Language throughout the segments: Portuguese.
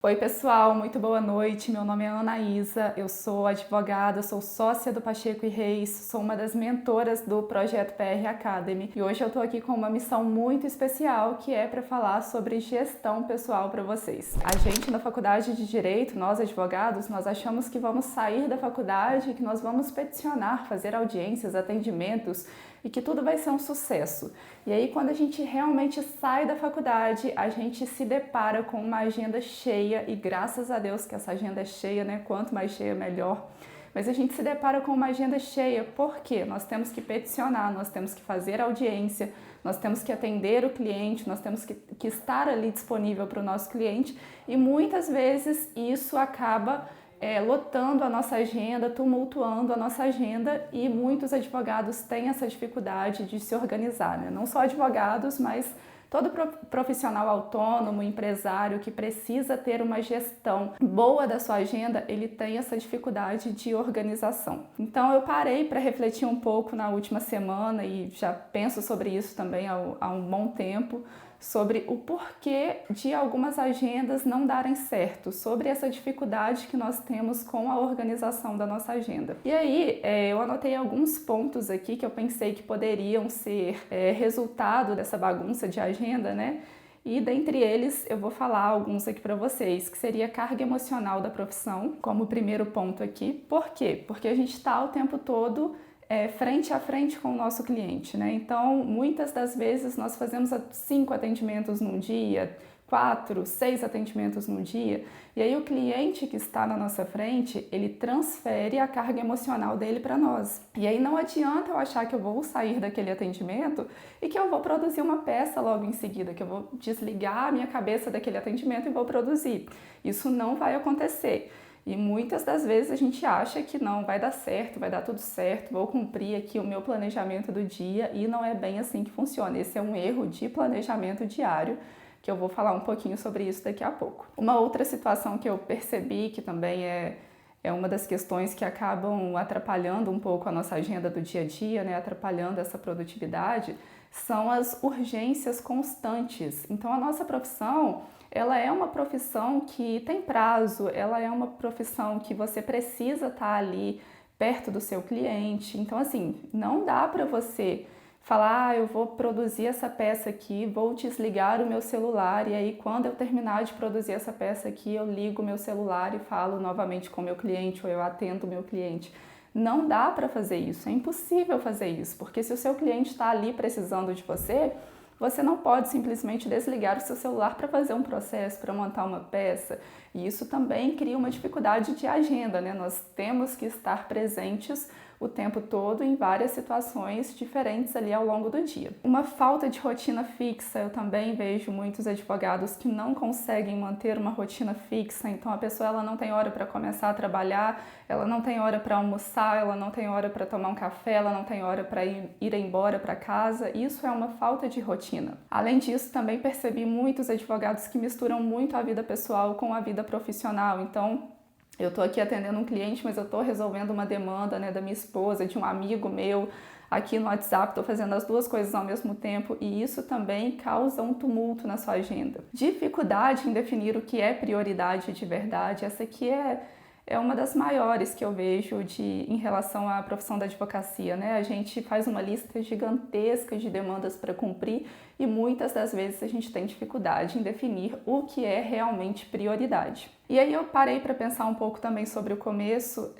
Oi pessoal, muito boa noite. Meu nome é Anaísa, eu sou advogada, sou sócia do Pacheco e Reis, sou uma das mentoras do projeto PR Academy e hoje eu tô aqui com uma missão muito especial que é para falar sobre gestão pessoal para vocês. A gente na faculdade de Direito, nós advogados, nós achamos que vamos sair da faculdade, que nós vamos peticionar, fazer audiências, atendimentos e que tudo vai ser um sucesso. E aí quando a gente realmente sai da faculdade, a gente se depara com uma agenda cheia e graças a Deus que essa agenda é cheia, né? Quanto mais cheia, melhor. Mas a gente se depara com uma agenda cheia, porque nós temos que peticionar, nós temos que fazer audiência, nós temos que atender o cliente, nós temos que estar ali disponível para o nosso cliente e muitas vezes isso acaba lotando a nossa agenda, tumultuando a nossa agenda e muitos advogados têm essa dificuldade de se organizar, né? Não só advogados, mas todo profissional autônomo, empresário que precisa ter uma gestão boa da sua agenda, ele tem essa dificuldade de organização. Então eu parei para refletir um pouco na última semana e já penso sobre isso também há um bom tempo, sobre o porquê de algumas agendas não darem certo, sobre essa dificuldade que nós temos com a organização da nossa agenda. E aí, eu anotei alguns pontos aqui que eu pensei que poderiam ser resultado dessa bagunça de agenda, né? E dentre eles eu vou falar alguns aqui para vocês, que seria a carga emocional da profissão, como primeiro ponto aqui. Por quê? Porque a gente está o tempo todo frente a frente com o nosso cliente, né? Então, muitas das vezes nós fazemos 5 atendimentos num dia, 4, 6 atendimentos num dia, e aí o cliente que está na nossa frente, ele transfere a carga emocional dele para nós. E aí não adianta eu achar que eu vou sair daquele atendimento e que eu vou produzir uma peça logo em seguida, que eu vou desligar a minha cabeça daquele atendimento e vou produzir. Isso não vai acontecer. E muitas das vezes a gente acha que não, vai dar certo, vai dar tudo certo, vou cumprir aqui o meu planejamento do dia e não é bem assim que funciona. Esse é um erro de planejamento diário, que eu vou falar um pouquinho sobre isso daqui a pouco. Uma outra situação que eu percebi que também é uma das questões que acabam atrapalhando um pouco a nossa agenda do dia a dia, né, atrapalhando essa produtividade, são as urgências constantes. Então a nossa profissão, ela é uma profissão que tem prazo, ela é uma profissão que você precisa estar ali perto do seu cliente. Então assim, não dá para você falar, eu vou produzir essa peça aqui, vou desligar o meu celular e aí quando eu terminar de produzir essa peça aqui, eu ligo o meu celular e falo novamente com o meu cliente ou eu atendo o meu cliente. Não dá para fazer isso, é impossível fazer isso, porque se o seu cliente está ali precisando de você, você não pode simplesmente desligar o seu celular para fazer um processo, para montar uma peça. E isso também cria uma dificuldade de agenda, né? Nós temos que estar presentes o tempo todo em várias situações diferentes ali ao longo do dia. Uma falta de rotina fixa, eu também vejo muitos advogados que não conseguem manter uma rotina fixa, então a pessoa ela não tem hora para começar a trabalhar, ela não tem hora para almoçar, ela não tem hora para tomar um café, ela não tem hora para ir embora para casa, isso é uma falta de rotina. Além disso, também percebi muitos advogados que misturam muito a vida pessoal com a vida profissional, então eu estou aqui atendendo um cliente, mas eu estou resolvendo uma demanda, né, da minha esposa, de um amigo meu, aqui no WhatsApp, estou fazendo as duas coisas ao mesmo tempo e isso também causa um tumulto na sua agenda. Dificuldade em definir o que é prioridade de verdade, essa aqui é uma das maiores que eu vejo em relação à profissão da advocacia, né? A gente faz uma lista gigantesca de demandas para cumprir e muitas das vezes a gente tem dificuldade em definir o que é realmente prioridade. E aí eu parei para pensar um pouco também sobre o começo.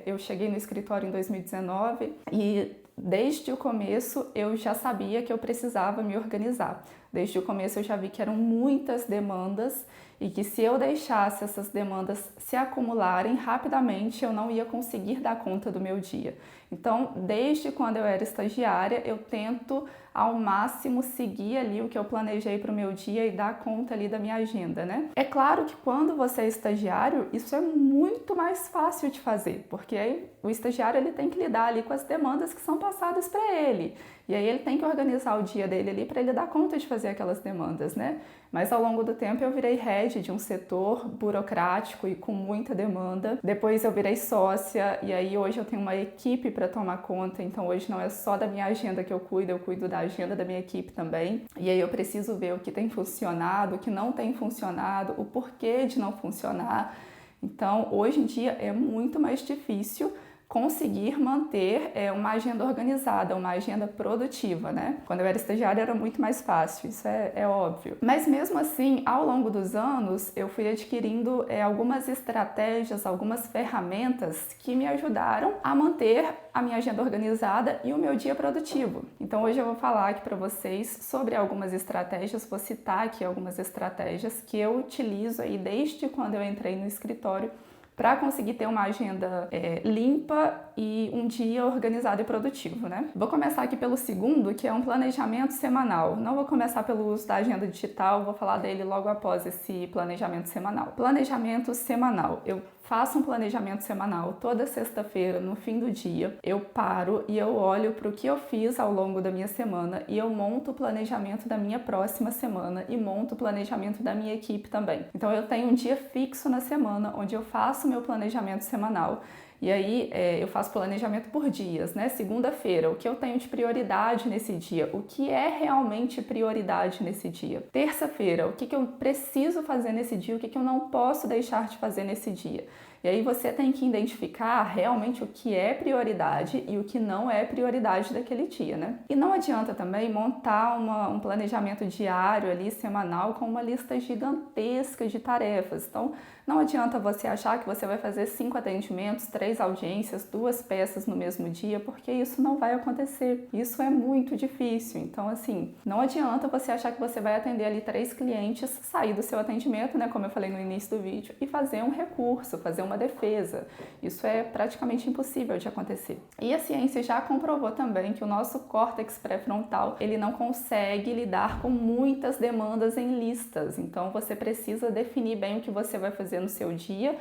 Eu cheguei no escritório em 2019 e desde o começo eu já sabia que eu precisava me organizar. Desde o começo eu já vi que eram muitas demandas e que se eu deixasse essas demandas se acumularem rapidamente, eu não ia conseguir dar conta do meu dia. Então, desde quando eu era estagiária, eu tento ao máximo seguir ali o que eu planejei para o meu dia e dar conta ali da minha agenda, né? É claro que quando você é estagiário, isso é muito mais fácil de fazer, porque aí o estagiário ele tem que lidar ali com as demandas que são passadas para ele. E aí ele tem que organizar o dia dele ali para ele dar conta de fazer aquelas demandas, né? Mas ao longo do tempo eu virei head de um setor burocrático e com muita demanda. Depois eu virei sócia e aí hoje eu tenho uma equipe para tomar conta. Então hoje não é só da minha agenda que eu cuido da agenda da minha equipe também. E aí eu preciso ver o que tem funcionado, o que não tem funcionado, o porquê de não funcionar. Então, hoje em dia é muito mais difícil conseguir manter uma agenda organizada, uma agenda produtiva, né? Quando eu era estagiária era muito mais fácil, isso é óbvio. Mas mesmo assim, ao longo dos anos, eu fui adquirindo algumas estratégias, algumas ferramentas que me ajudaram a manter a minha agenda organizada e o meu dia produtivo. Então hoje eu vou falar aqui para vocês sobre algumas estratégias, vou citar aqui algumas estratégias que eu utilizo aí desde quando eu entrei no escritório para conseguir ter uma agenda limpa e um dia organizado e produtivo, né? Vou começar aqui pelo segundo, que é um planejamento semanal. Não vou começar pelo uso da agenda digital, vou falar dele logo após esse planejamento semanal. Planejamento semanal. Eu faço um planejamento semanal toda sexta-feira, no fim do dia. Eu paro e eu olho para o que eu fiz ao longo da minha semana e eu monto o planejamento da minha próxima semana e monto o planejamento da minha equipe também. Então eu tenho um dia fixo na semana onde eu faço meu planejamento semanal. E aí eu faço planejamento por dias, né? Segunda-feira, o que eu tenho de prioridade nesse dia? O que é realmente prioridade nesse dia? Terça-feira, o que eu preciso fazer nesse dia? O que eu não posso deixar de fazer nesse dia? E aí você tem que identificar realmente o que é prioridade e o que não é prioridade daquele dia, né? E não adianta também montar um planejamento diário ali, semanal, com uma lista gigantesca de tarefas. Então, não adianta você achar que você vai fazer 5 atendimentos, 3 audiências, 2 peças no mesmo dia, porque isso não vai acontecer. Isso é muito difícil. Então, assim, não adianta você achar que você vai atender ali 3 clientes, sair do seu atendimento, né, como eu falei no início do vídeo, e fazer um recurso, fazer uma defesa. Isso é praticamente impossível de acontecer. E a ciência já comprovou também que o nosso córtex pré-frontal, ele não consegue lidar com muitas demandas em listas. Então, você precisa definir bem o que você vai fazer no seu dia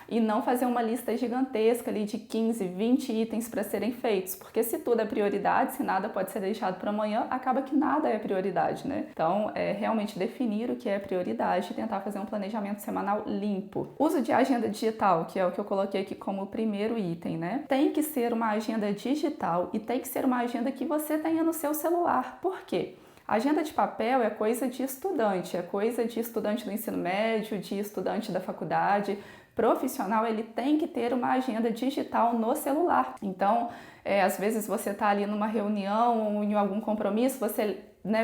e não fazer uma lista gigantesca ali de 15, 20 itens para serem feitos, porque se tudo é prioridade, se nada pode ser deixado para amanhã, acaba que nada é prioridade, né? Então, realmente definir o que é prioridade e tentar fazer um planejamento semanal limpo. Uso de agenda digital, que é o que eu coloquei aqui como primeiro item, né? Tem que ser uma agenda digital e tem que ser uma agenda que você tenha no seu celular. Por quê? A agenda de papel é coisa de estudante, é coisa de estudante do ensino médio, de estudante da faculdade. Profissional, ele tem que ter uma agenda digital no celular. Então, às vezes você está ali numa reunião ou em algum compromisso, você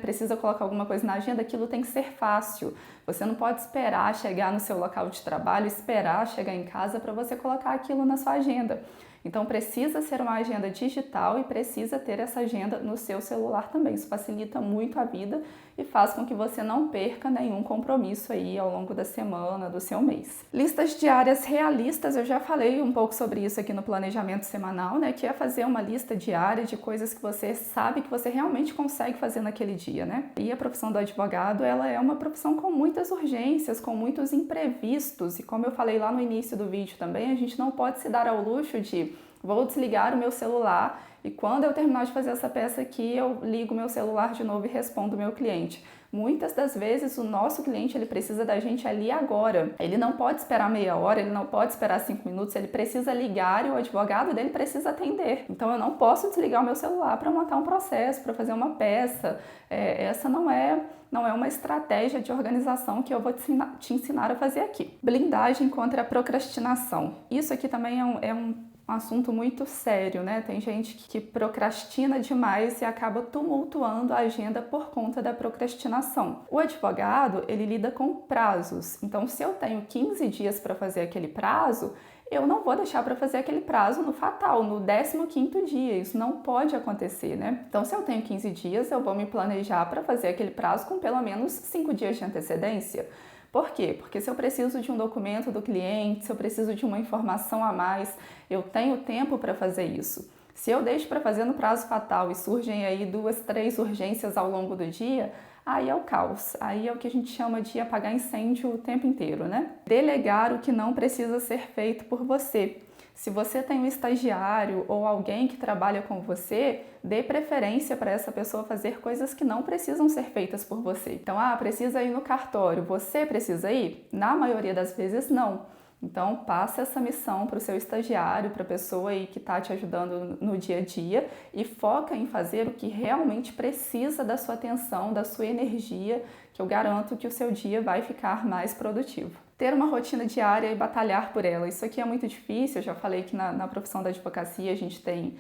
precisa colocar alguma coisa na agenda, aquilo tem que ser fácil. Você não pode esperar chegar no seu local de trabalho, esperar chegar em casa para você colocar aquilo na sua agenda. Então, precisa ser uma agenda digital e precisa ter essa agenda no seu celular também. Isso facilita muito a vida e faz com que você não perca nenhum compromisso aí ao longo da semana, do seu mês. Listas diárias realistas, eu já falei um pouco sobre isso aqui no planejamento semanal, né? Que é fazer uma lista diária de coisas que você sabe que você realmente consegue fazer naquele dia, né? E a profissão do advogado, ela é uma profissão com muitas urgências, com muitos imprevistos. E como eu falei lá no início do vídeo também, a gente não pode se dar ao luxo de vou desligar o meu celular e quando eu terminar de fazer essa peça aqui, eu ligo o meu celular de novo e respondo o meu cliente. Muitas das vezes o nosso cliente ele precisa da gente ali agora. Ele não pode esperar meia hora, ele não pode esperar 5 minutos, ele precisa ligar e o advogado dele precisa atender. Então eu não posso desligar o meu celular para montar um processo, para fazer uma peça. Essa não é uma estratégia de organização que eu vou te ensinar a fazer aqui. Blindagem contra a procrastinação. Isso aqui também é um assunto muito sério, né? Tem gente que procrastina demais e acaba tumultuando a agenda por conta da procrastinação. O advogado, ele lida com prazos. Então, se eu tenho 15 dias para fazer aquele prazo, eu não vou deixar para fazer aquele prazo no fatal, no 15º dia. Isso não pode acontecer, né? Então, se eu tenho 15 dias, eu vou me planejar para fazer aquele prazo com pelo menos 5 dias de antecedência. Por quê? Porque se eu preciso de um documento do cliente, se eu preciso de uma informação a mais, eu tenho tempo para fazer isso. Se eu deixo para fazer no prazo fatal e surgem aí 2, 3 urgências ao longo do dia, aí é o caos. Aí é o que a gente chama de apagar incêndio o tempo inteiro, né? Delegar o que não precisa ser feito por você. Se você tem um estagiário ou alguém que trabalha com você, dê preferência para essa pessoa fazer coisas que não precisam ser feitas por você. Então, precisa ir no cartório, você precisa ir? Na maioria das vezes, não. Então, passa essa missão para o seu estagiário, para a pessoa aí que está te ajudando no dia a dia e foca em fazer o que realmente precisa da sua atenção, da sua energia, que eu garanto que o seu dia vai ficar mais produtivo. Ter uma rotina diária e batalhar por ela. Isso aqui é muito difícil, eu já falei que na profissão da advocacia a gente tem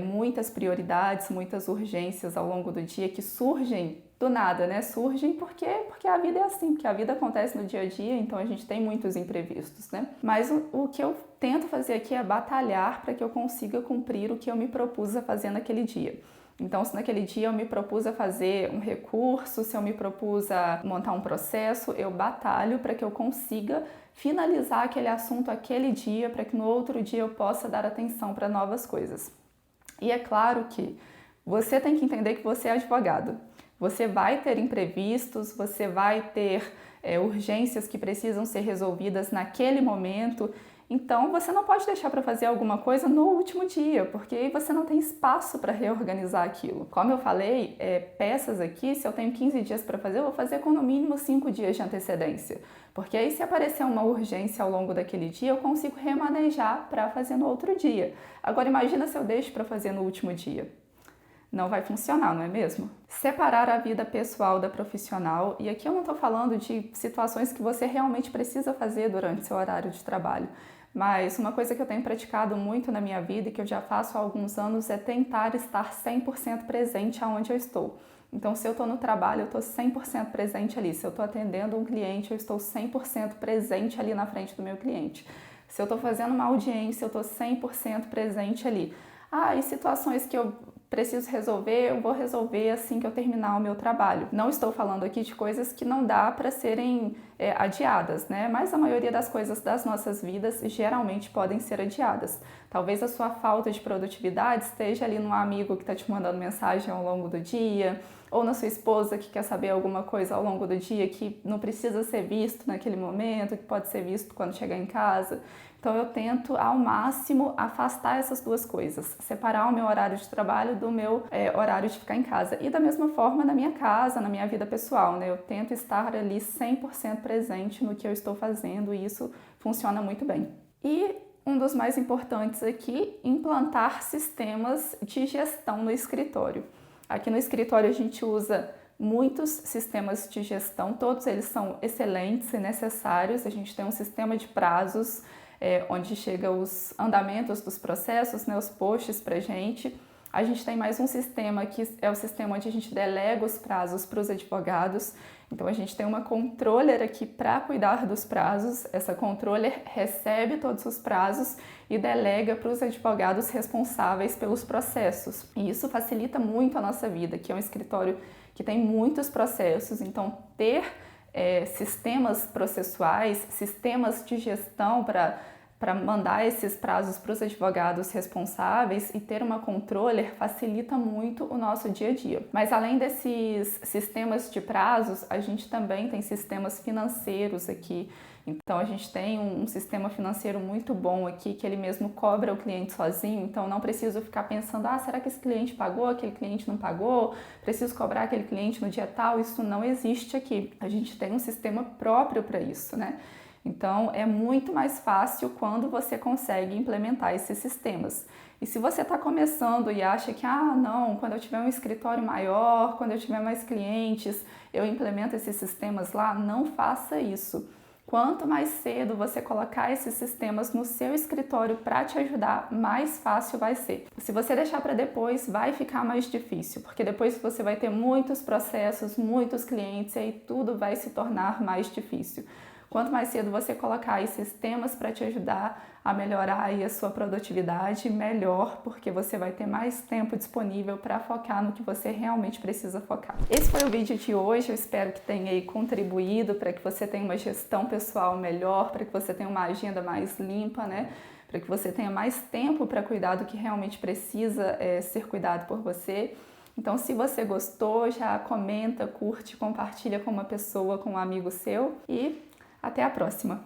muitas prioridades, muitas urgências ao longo do dia que surgem do nada, né? Surgem porque a vida é assim, porque a vida acontece no dia a dia, então a gente tem muitos imprevistos, né? Mas o que eu tento fazer aqui é batalhar para que eu consiga cumprir o que eu me propus a fazer naquele dia. Então, se naquele dia eu me propus a fazer um recurso, se eu me propus a montar um processo, eu batalho para que eu consiga finalizar aquele assunto aquele dia, para que no outro dia eu possa dar atenção para novas coisas. E é claro que você tem que entender que você é advogado. Você vai ter imprevistos, você vai ter urgências que precisam ser resolvidas naquele momento. Então, você não pode deixar para fazer alguma coisa no último dia, porque aí você não tem espaço para reorganizar aquilo. Como eu falei, peças aqui, se eu tenho 15 dias para fazer, eu vou fazer com no mínimo 5 dias de antecedência. Porque aí, se aparecer uma urgência ao longo daquele dia, eu consigo remanejar para fazer no outro dia. Agora, imagina se eu deixo para fazer no último dia. Não vai funcionar, não é mesmo? Separar a vida pessoal da profissional, e aqui eu não estou falando de situações que você realmente precisa fazer durante seu horário de trabalho, mas uma coisa que eu tenho praticado muito na minha vida e que eu já faço há alguns anos é tentar estar 100% presente aonde eu estou. Então, se eu estou no trabalho, eu estou 100% presente ali. Se eu estou atendendo um cliente, eu estou 100% presente ali na frente do meu cliente. Se eu estou fazendo uma audiência, eu estou 100% presente ali. E situações que eu preciso resolver, eu vou resolver assim que eu terminar o meu trabalho. Não estou falando aqui de coisas que não dá para serem adiadas, né? Mas a maioria das coisas das nossas vidas geralmente podem ser adiadas. Talvez a sua falta de produtividade esteja ali no amigo que está te mandando mensagem ao longo do dia, ou na sua esposa que quer saber alguma coisa ao longo do dia que não precisa ser visto naquele momento, que pode ser visto quando chegar em casa. Então eu tento ao máximo afastar essas duas coisas, separar o meu horário de trabalho do meu horário de ficar em casa. E da mesma forma na minha casa, na minha vida pessoal, né? Eu tento estar ali 100% presente no que eu estou fazendo e isso funciona muito bem. E um dos mais importantes aqui, implantar sistemas de gestão no escritório. Aqui no escritório a gente usa muitos sistemas de gestão, todos eles são excelentes e necessários. A gente tem um sistema de prazos, onde chega os andamentos dos processos, né, os posts para a gente. A gente tem mais um sistema que é o sistema onde a gente delega os prazos para os advogados. Então a gente tem uma controller aqui para cuidar dos prazos. Essa controller recebe todos os prazos e delega para os advogados responsáveis pelos processos. E isso facilita muito a nossa vida, que é um escritório que tem muitos processos. Então ter sistemas processuais, sistemas de gestão para mandar esses prazos para os advogados responsáveis e ter uma controller facilita muito o nosso dia a dia. Mas além desses sistemas de prazos, a gente também tem sistemas financeiros aqui. Então a gente tem um sistema financeiro muito bom aqui, que ele mesmo cobra o cliente sozinho, então não preciso ficar pensando, será que esse cliente pagou, aquele cliente não pagou, preciso cobrar aquele cliente no dia tal, isso não existe aqui. A gente tem um sistema próprio para isso, né? Então é muito mais fácil quando você consegue implementar esses sistemas. E se você está começando e acha que, não, quando eu tiver um escritório maior, quando eu tiver mais clientes, eu implemento esses sistemas lá, não faça isso. Quanto mais cedo você colocar esses sistemas no seu escritório para te ajudar, mais fácil vai ser. Se você deixar para depois, vai ficar mais difícil, porque depois você vai ter muitos processos, muitos clientes e aí tudo vai se tornar mais difícil. Quanto mais cedo você colocar aí sistemas para te ajudar a melhorar aí a sua produtividade, melhor, porque você vai ter mais tempo disponível para focar no que você realmente precisa focar. Esse foi o vídeo de hoje, eu espero que tenha aí contribuído para que você tenha uma gestão pessoal melhor, para que você tenha uma agenda mais limpa, né? Para que você tenha mais tempo para cuidar do que realmente precisa ser cuidado por você. Então, se você gostou, já comenta, curte, compartilha com uma pessoa, com um amigo seu e até a próxima!